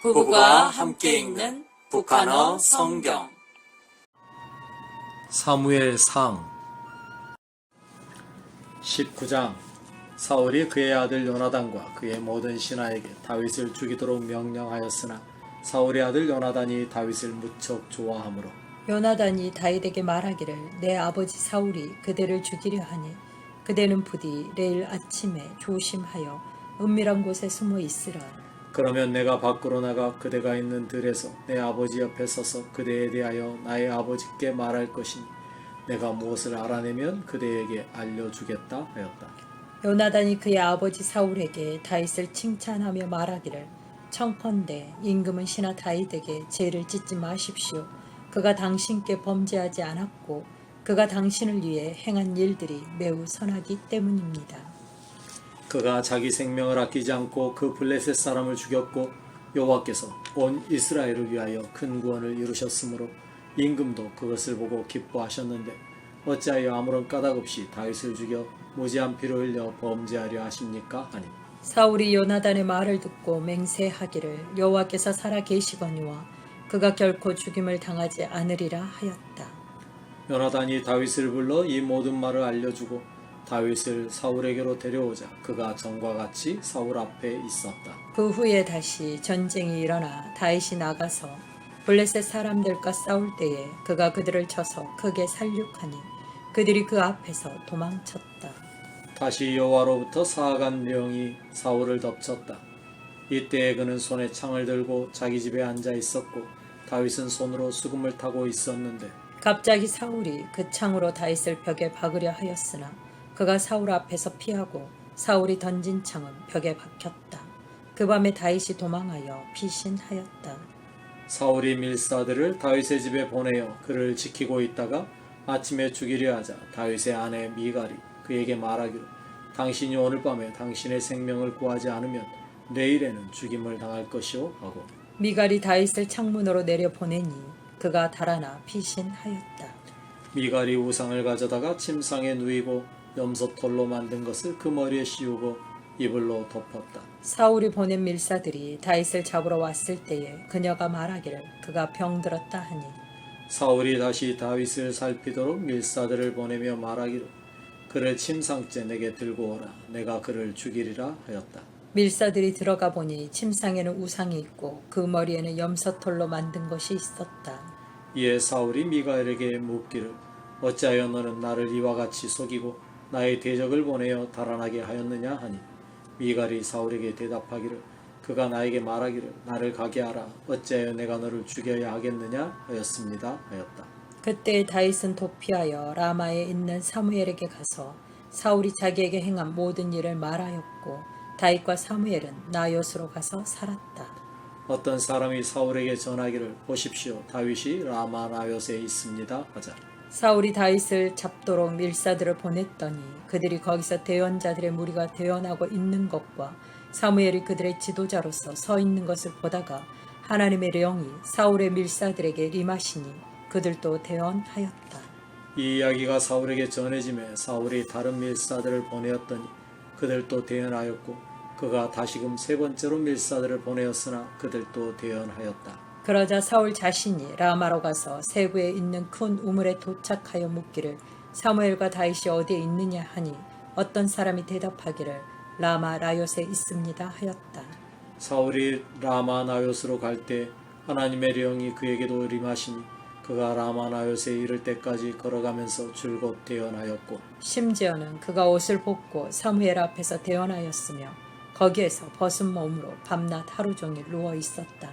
부부가 함께 읽는 북한어 성경. 사무엘상 19장. 사울이 그의 아들 요나단과 그의 모든 신하에게 다윗을 죽이도록 명령하였으나 사울의 아들 요나단이 다윗을 무척 좋아하므로 요나단이 다윗에게 말하기를 내 아버지 사울이 그대를 죽이려 하니 그대는 부디 내일 아침에 조심하여 은밀한 곳에 숨어 있으라. 그러면 내가 밖으로 나가 그대가 있는 들에서 내 아버지 옆에 서서 그대에 대하여 나의 아버지께 말할 것이니 내가 무엇을 알아내면 그대에게 알려주겠다 하였다. 요나단이 그의 아버지 사울에게 다윗을 칭찬하며 말하기를 청컨대 임금은 신하 다윗에게 죄를 짓지 마십시오. 그가 당신께 범죄하지 않았고 그가 당신을 위해 행한 일들이 매우 선하기 때문입니다. 그가 자기 생명을 아끼지 않고 그 블레셋 사람을 죽였고 여호와께서 온 이스라엘을 위하여 큰 구원을 이루셨으므로 임금도 그것을 보고 기뻐하셨는데 어찌하여 아무런 까닭 없이 다윗을 죽여 무지한 피를 흘려 범죄하려 하십니까? 하니 사울이 요나단의 말을 듣고 맹세하기를 여호와께서 살아 계시거니와 그가 결코 죽임을 당하지 않으리라 하였다. 요나단이 다윗을 불러 이 모든 말을 알려주고 다윗을 사울에게로 데려오자 그가 전과 같이 사울 앞에 있었다. 그 후에 다시 전쟁이 일어나 다윗이 나가서 블레셋 사람들과 싸울 때에 그가 그들을 쳐서 크게 살육하니 그들이 그 앞에서 도망쳤다. 다시 여호와로부터 사악한 명이 사울을 덮쳤다. 이때에 그는 손에 창을 들고 자기 집에 앉아 있었고 다윗은 손으로 수금을 타고 있었는데 갑자기 사울이 그 창으로 다윗을 벽에 박으려 하였으나 그가 사울 앞에서 피하고 사울이 던진 창은 벽에 박혔다. 그 밤에 다윗이 도망하여 피신하였다. 사울이 밀사들을 다윗의 집에 보내어 그를 지키고 있다가 아침에 죽이려 하자 다윗의 아내 미갈이 그에게 말하기를 당신이 오늘 밤에 당신의 생명을 구하지 않으면 내일에는 죽임을 당할 것이오 하고 미갈이 다윗을 창문으로 내려보내니 그가 달아나 피신하였다. 미갈이 우상을 가져다가 침상에 누이고 염소털로 만든 것을 그 머리에 씌우고 이불로 덮었다. 사울이 보낸 밀사들이 다윗을 잡으러 왔을 때에 그녀가 말하기를 그가 병들었다 하니 사울이 다시 다윗을 살피도록 밀사들을 보내며 말하기를 그를 침상째 내게 들고 오라 내가 그를 죽이리라 하였다. 밀사들이 들어가 보니 침상에는 우상이 있고 그 머리에는 염소털로 만든 것이 있었다. 이에 사울이 미갈에게 묻기를 어찌하여 너는 나를 이와 같이 속이고 나의 대적을 보내어 달아나게 하였느냐 하니 미갈이 사울에게 대답하기를 그가 나에게 말하기를 나를 가게 하라 어찌하여 내가 너를 죽여야 하겠느냐 하였습니다 하였다. 그때 다윗은 도피하여 라마에 있는 사무엘에게 가서 사울이 자기에게 행한 모든 일을 말하였고 다윗과 사무엘은 나요스로 가서 살았다. 어떤 사람이 사울에게 전하기를 보십시오 다윗이 라마 나요스에 있습니다 하자 사울이 다윗을 잡도록 밀사들을 보냈더니 그들이 거기서 대언자들의 무리가 대언하고 있는 것과 사무엘이 그들의 지도자로서 서 있는 것을 보다가 하나님의 영이 사울의 밀사들에게 임하시니 그들도 대언하였다. 이 이야기가 사울에게 전해지매 사울이 다른 밀사들을 보내었더니 그들도 대언하였고 그가 다시금 세 번째로 밀사들을 보내었으나 그들도 대언하였다. 그러자 사울 자신이 라마로 가서 세구에 있는 큰 우물에 도착하여 묻기를 사무엘과 다윗이 어디에 있느냐 하니 어떤 사람이 대답하기를 라마 라요스에 있습니다 하였다. 사울이 라마 나요스로 갈 때 하나님의 영이 그에게도 임하시니 그가 라마 나요스에 이를 때까지 걸어가면서 줄곧 대언하였고 심지어는 그가 옷을 벗고 사무엘 앞에서 대언하였으며 거기에서 벗은 몸으로 밤낮 하루 종일 누워 있었다.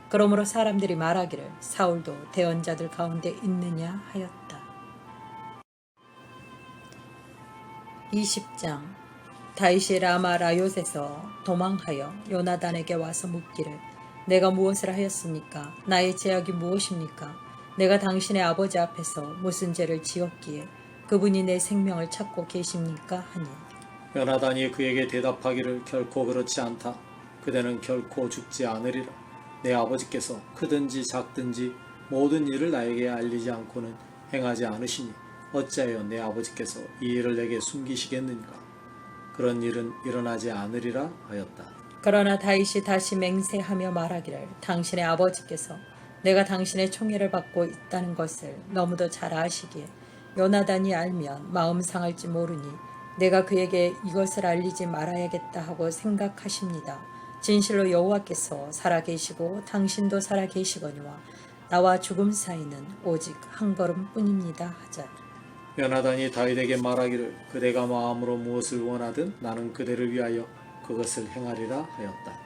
그러므로 사람들이 말하기를 사울도 대언자들 가운데 있느냐 하였다. 20장. 다윗이 라마 라요스에서 도망하여 요나단에게 와서 묻기를 내가 무엇을 하였습니까? 나의 죄악이 무엇입니까? 내가 당신의 아버지 앞에서 무슨 죄를 지었기에 그분이 내 생명을 찾고 계십니까? 하니 요나단이 그에게 대답하기를 결코 그렇지 않다. 그대는 결코 죽지 않으리라. 내 아버지께서 크든지 작든지 모든 일을 나에게 알리지 않고는 행하지 않으시니 어찌하여 내 아버지께서 이 일을 내게 숨기시겠는가? 그런 일은 일어나지 않으리라 하였다. 그러나 다윗이 다시 맹세하며 말하기를 당신의 아버지께서 내가 당신의 총애를 받고 있다는 것을 너무도 잘 아시기에 요나단이 알면 마음 상할지 모르니 내가 그에게 이것을 알리지 말아야겠다 하고 생각하십니다. 진실로 여호와께서 살아계시고 당신도 살아계시거니와 나와 죽음 사이는 오직 한 걸음뿐입니다 하자. 요나단이 다윗에게 말하기를 그대가 마음으로 무엇을 원하든 나는 그대를 위하여 그것을 행하리라 하였다.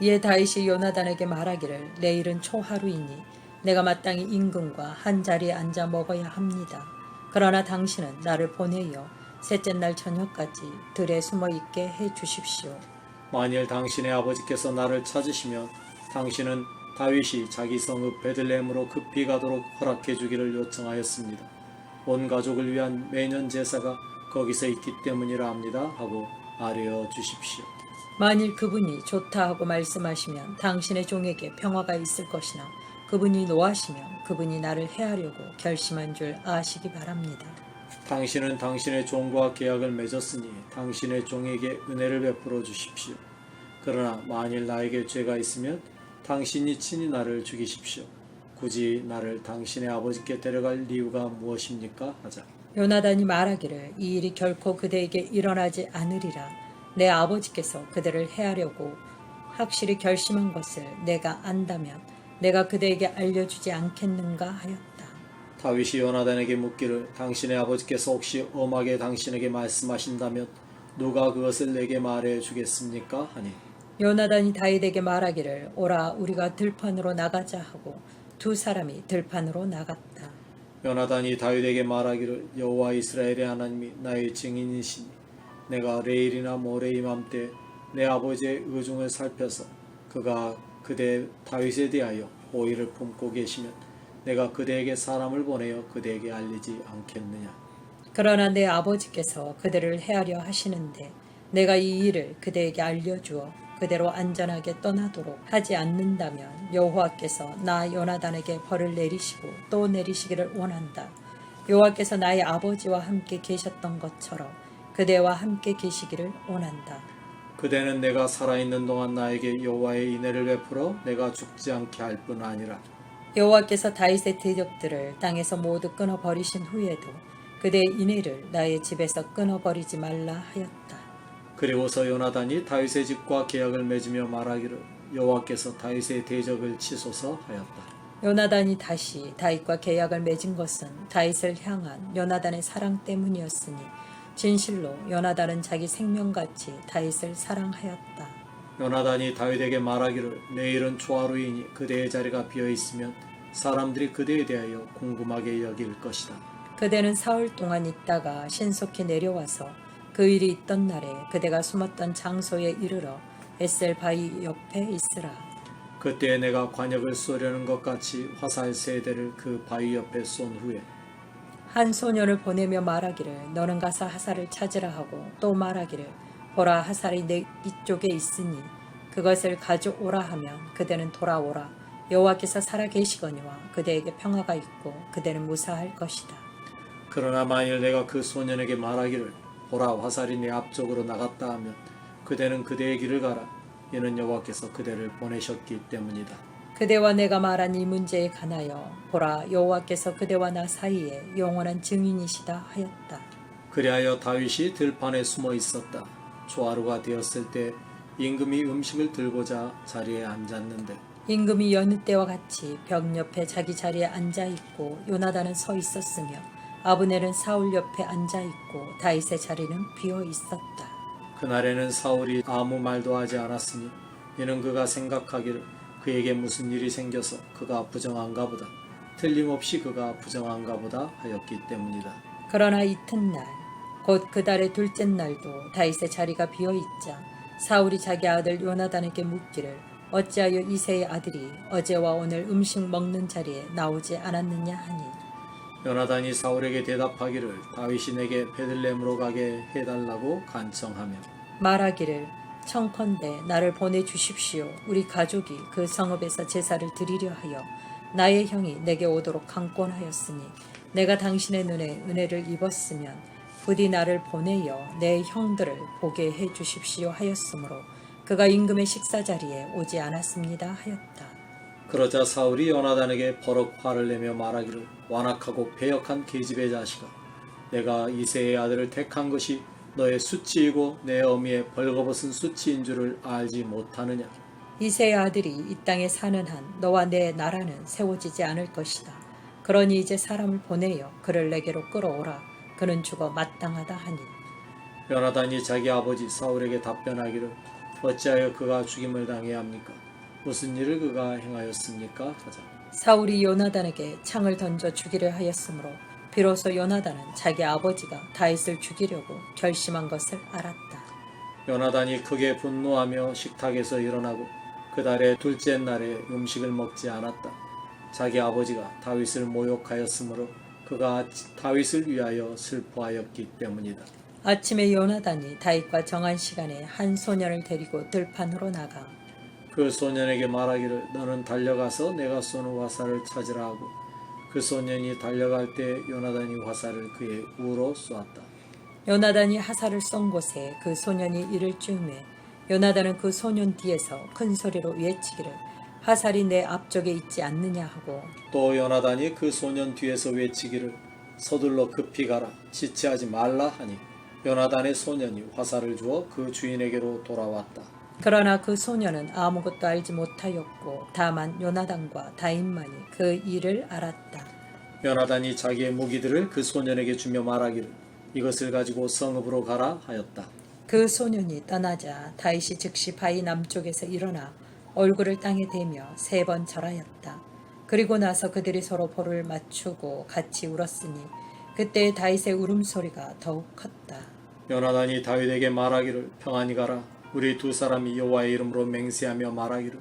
이에 다윗이 요나단에게 말하기를 내일은 초하루이니 내가 마땅히 임금과 한 자리에 앉아 먹어야 합니다. 그러나 당신은 나를 보내어 셋째 날 저녁까지 들에 숨어 있게 해 주십시오. 만일 당신의 아버지께서 나를 찾으시면 당신은 다윗이 자기 성읍 베들레헴으로 급히 가도록 허락해 주기를 요청하였습니다. 온 가족을 위한 매년 제사가 거기서 있기 때문이라 합니다 하고 아뢰어 주십시오. 만일 그분이 좋다 하고 말씀하시면 당신의 종에게 평화가 있을 것이나 그분이 노하시면 그분이 나를 해하려고 결심한 줄 아시기 바랍니다. 당신은 당신의 종과 계약을 맺었으니 당신의 종에게 은혜를 베풀어 주십시오. 그러나 만일 나에게 죄가 있으면 당신이 친히 나를 죽이십시오. 굳이 나를 당신의 아버지께 데려갈 이유가 무엇입니까? 하자. 요나단이 말하기를 이 일이 결코 그대에게 일어나지 않으리라. 내 아버지께서 그대를 해하려고 확실히 결심한 것을 내가 안다면 내가 그대에게 알려주지 않겠는가 하였다. 다윗이 요나단에게 묻기를 당신의 아버지께서 혹시 엄하게 당신에게 말씀하신다면 누가 그것을 내게 말해 주겠습니까? 하니 요나단이 다윗에게 말하기를 오라 우리가 들판으로 나가자 하고 두 사람이 들판으로 나갔다. 요나단이 다윗에게 말하기를 여호와 이스라엘의 하나님이 나의 증인이시니 내가 내일이나 모레 이맘때 내 아버지의 의중을 살펴서 그가 그대 다윗에 대하여 호의를 품고 계시면 내가 그대에게 사람을 보내어 그대에게 알리지 않겠느냐. 그러나 내 아버지께서 그대를 해하려 하시는데 내가 이 일을 그대에게 알려주어 그대로 안전하게 떠나도록 하지 않는다면 여호와께서 나 요나단에게 벌을 내리시고 또 내리시기를 원한다. 여호와께서 나의 아버지와 함께 계셨던 것처럼 그대와 함께 계시기를 원한다. 그대는 내가 살아있는 동안 나에게 여호와의 인애를 베풀어 내가 죽지 않게 할 뿐 아니라 여호와께서 다윗의 대적들을 땅에서 모두 끊어버리신 후에도 그대의 인애를 나의 집에서 끊어버리지 말라 하였다. 그리고서 요나단이 다윗의 집과 계약을 맺으며 말하기를 여호와께서 다윗의 대적을 치소서 하였다. 요나단이 다시 다윗과 계약을 맺은 것은 다윗을 향한 요나단의 사랑 때문이었으니 진실로 요나단은 자기 생명같이 다윗을 사랑하였다. 요나단이 다윗에게 말하기를 내일은 초하루이니 그대의 자리가 비어있으면 사람들이 그대에 대하여 궁금하게 여길 것이다. 그대는 사흘 동안 있다가 신속히 내려와서 그 일이 있던 날에 그대가 숨었던 장소에 이르러 에셀 바위 옆에 있으라. 그때 내가 관역을 쏘려는 것 같이 화살 3대를 그 바위 옆에 쏜 후에 한 소년을 보내며 말하기를 너는 가서 하살을 찾으라 하고 또 말하기를 보라 하살이 내 이쪽에 있으니 그것을 가져오라 하면 그대는 돌아오라. 여호와께서 살아계시거니와 그대에게 평화가 있고 그대는 무사할 것이다. 그러나 만일 내가 그 소년에게 말하기를 보라 화살이 내 앞쪽으로 나갔다 하면 그대는 그대의 길을 가라. 이는 여호와께서 그대를 보내셨기 때문이다. 그대와 내가 말한 이 문제에 관하여 보라 여호와께서 그대와 나 사이에 영원한 증인이시다 하였다. 그리하여 다윗이 들판에 숨어 있었다. 초하루가 되었을 때 임금이 음식을 들고자 자리에 앉았는데 임금이 여느 때와 같이 벽 옆에 자기 자리에 앉아 있고 요나단은 서 있었으며 아브넬은 사울 옆에 앉아 있고 다윗의 자리는 비어 있었다. 그날에는 사울이 아무 말도 하지 않았으니 이는 그가 생각하기를 그에게 무슨 일이 생겨서 그가 부정한가 보다 틀림없이 그가 부정한가 보다 하였기 때문이다. 그러나 이튿날 곧 그 달의 둘째 날도 다윗의 자리가 비어 있자 사울이 자기 아들 요나단에게 묻기를 어찌하여 이새의 아들이 어제와 오늘 음식 먹는 자리에 나오지 않았느냐 하니 요나단이 사울에게 대답하기를 다윗이 내게 베들레헴으로 가게 해달라고 간청하며 말하기를 청컨대 나를 보내주십시오. 우리 가족이 그 성읍에서 제사를 드리려 하여 나의 형이 내게 오도록 강권하였으니 내가 당신의 눈에 은혜를 입었으면 부디 나를 보내어 내 형들을 보게 해 주십시오 하였으므로 그가 임금의 식사 자리에 오지 않았습니다 하였다. 그러자 사울이 요나단에게 버럭 화를 내며 말하기를 완악하고 배역한 계집의 자식아, 내가 이새의 아들을 택한 것이 너의 수치이고 내 어미의 벌거벗은 수치인 줄을 알지 못하느냐. 이새의 아들이 이 땅에 사는 한 너와 내 나라는 세워지지 않을 것이다. 그러니 이제 사람을 보내어 그를 내게로 끌어오라. 그는 죽어 마땅하다 하니. 요나단이 자기 아버지 사울에게 답변하기를 어찌하여 그가 죽임을 당해야 합니까? 무슨 일을 그가 행하였습니까? 하자. 사울이 요나단에게 창을 던져 죽이려 하였으므로 비로소 요나단은 자기 아버지가 다윗을 죽이려고 결심한 것을 알았다. 요나단이 크게 분노하며 식탁에서 일어나고 그 달의 둘째 날에 음식을 먹지 않았다. 자기 아버지가 다윗을 모욕하였으므로 그가 다윗을 위하여 슬퍼하였기 때문이다. 아침에 요나단이 다윗과 정한 시간에 한 소년을 데리고 들판으로 나가 그 소년에게 말하기를 너는 달려가서 내가 쏘는 화살을 찾으라 하고 그 소년이 달려갈 때 요나단이 화살을 그의 우로 쏘았다. 요나단이 화살을 쏜 곳에 그 소년이 이를 쯤에 요나단은 그 소년 뒤에서 큰 소리로 외치기를 화살이 내 앞쪽에 있지 않느냐 하고 또 요나단이 그 소년 뒤에서 외치기를 서둘러 급히 가라 지체하지 말라 하니 요나단의 소년이 화살을 주어 그 주인에게로 돌아왔다. 그러나 그 소년은 아무것도 알지 못하였고 다만 요나단과 다윗만이 그 일을 알았다. 요나단이 자기의 무기들을 그 소년에게 주며 말하기를 이것을 가지고 성읍으로 가라 하였다. 그 소년이 떠나자 다윗이 즉시 바위 남쪽에서 일어나 얼굴을 땅에 대며 3번 절하였다. 그리고 나서 그들이 서로 볼을 맞추고 같이 울었으니 그때 다윗의 울음소리가 더욱 컸다. 요나단이 다윗에게 말하기를 평안히 가라. 우리 두 사람이 여호와의 이름으로 맹세하며 말하기를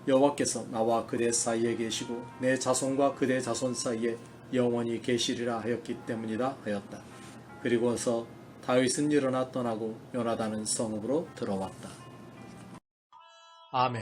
여호와께서 나와 그대 사이에 계시고 내 자손과 그대 자손 사이에 영원히 계시리라 하였기 때문이다 하였다. 그리고서 다윗은 일어나 떠나고 요나단은 성읍으로 들어왔다. 아멘.